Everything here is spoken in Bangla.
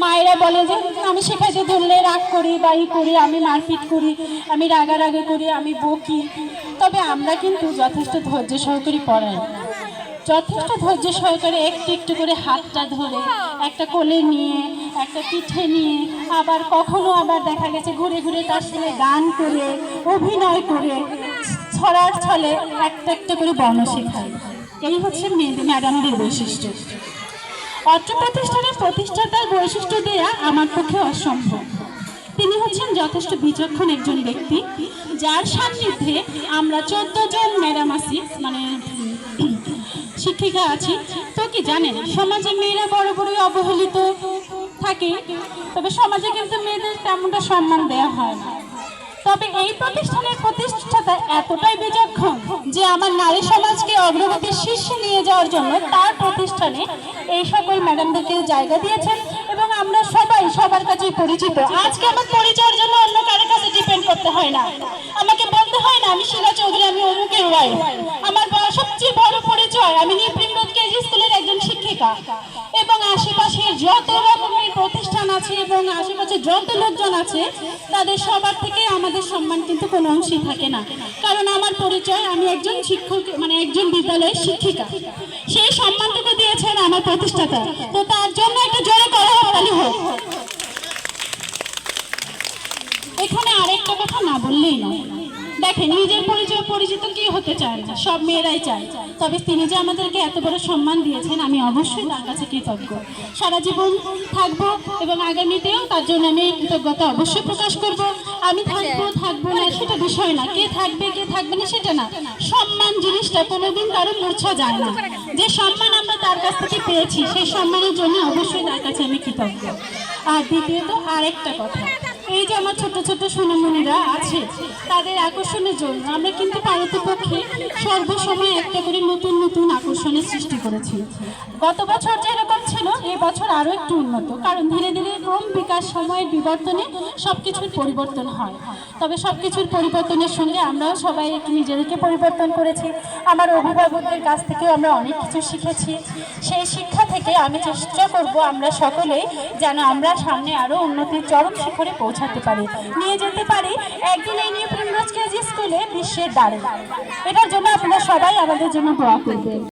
মায়েরা বলে যে আমি শেখাইতে ধরলে রাগ করি বা করি, আমি মারপিট করি, আমি রাগারাগি করি, আমি বকি। তবে আমরা কিন্তু যথেষ্ট ধৈর্য সহকারে পড়াই, যথেষ্ট ধৈর্য সহকারে একটু একটু করে হাতটা ধরে একটা কোলে নিয়ে একটা পিঠে নিয়ে আবার কখনো আবার দেখা গেছে ঘুরে ঘুরে তার সাথে গান করে অভিনয় করে ছড়ার ছলে একটা একটা করে বর্ণ শেখায়। এই হচ্ছে ম্যাডামদের বৈশিষ্ট্য। অত্র প্রতিষ্ঠানের প্রতিষ্ঠাতার বৈশিষ্ট্য দেয়া আমার পক্ষে অসম্ভব। তিনি হচ্ছেন যথেষ্ট বিচক্ষণ একজন ব্যক্তি, যার সান্নিধ্যে আমরা 14 জন ম্যাডাম আছি, মানে শিক্ষিকা আছি। তো কি জানেন, সমাজে মেয়েরা বড় বড়ই অবহেলিত থাকে, তবে সমাজে কিন্তু মেয়েদের তেমনটা সম্মান দেওয়া হয় না। তবে এই প্রতিষ্ঠানের প্রতিষ্ঠাতা এতটাই বিচক্ষণ যে আমার নারী সমাজকে অগ্রগতির শীর্ষে নিয়ে যাওয়ার জন্য তার প্রতিষ্ঠানে এই সকল ম্যাডামদেরকে জায়গা দিয়েছেন এবং আমরা সবাই সবার কাছে পরিচিত। আজকে আমার পরিচয়ের জন্য অন্য কারো কাছে ডিপেন্ড করতে হয় না, আমাকে বলতে হয় না আমি শিলা চৌধুরী, আমি অমুকের ওয়াইফ। আমার সবচেয়ে বড় পরিচয় আমি নিপ্রিমরোজ কেজি স্কুলের একজন শিক্ষিকা। এবং আশেপাশের যত রকমের প্রতিষ্ঠান আছে এবং আশেপাশে যত লোকজন আছে তাদের সবার থেকে আমাদের সম্মান কিন্তু কোনো অংশই থাকে না, কারণ আমার পরিচয় আমি একজন শিক্ষক, মানে একজন বিদ্যালয়ের শিক্ষিকা। সেই সম্মানটুকু দিয়েছেন আমার প্রতিষ্ঠাতা, তো তার জন্য একটা জোরে করতালি হোক। এখানে আরেকটা কথা না বললেই নয়, দেখেন নিজের পরিচয় পরিচিত কে হতে চায় না, সব মেয়েরাই চায়। তবে তিনি যে আমাদেরকে এত বড় সম্মান দিয়েছেন আমি অবশ্যই তার কাছে কৃতজ্ঞ, সারা জীবন থাকবো এবং আগামীতেও তার জন্য আমি কৃতজ্ঞতা অবশ্যই প্রকাশ করব। আমি থাকবো না সেটা বিষয় না, কে থাকবে কে থাকবে না সেটা না, সম্মান জিনিসটা কোনোদিন কারো মূর্ছা যায় না। যে সম্মান আমরা তার কাছ থেকে পেয়েছি সেই সম্মানের জন্য অবশ্যই তার কাছে আমি কৃতজ্ঞ। আর দ্বিতীয়ত আরেকটা কথা, এই যে আমার ছোট ছোট সোনামণিরা আছে তাদের আকর্ষণের জন্য আমরা কিন্তু পারতপক্ষে সর্বসময় একটা করে নতুন নতুন আকর্ষণের সৃষ্টি করেছি। গত বছর যেরকম ছিল এই বছর আরও একটু উন্নত, কারণ ধীরে ধীরে ক্রম বিকাশ সময়ের বিবর্তনে সবকিছুর পরিবর্তন হয়। তবে সবকিছুর পরিবর্তনের সঙ্গে আমরাও সবাই একটু নিজেদেরকে পরিবর্তন করেছি। আমার অভিভাবকদের কাছ থেকেও আমরা অনেক কিছু শিখেছি। সেই শিক্ষা থেকে আমি চেষ্টা করব আমরা সকলেই যেন আমরা সামনে আরও উন্নতির চরম শিখরে পৌঁছাতে পারি, নিয়ে যেতে পারি একদিন এই নিপ্রিমরোজ কেজি স্কুলে বিশ্বের দ্বারে। এটার জন্য আপনারা সবাই আমাদের জন্য দোয়া করবেন।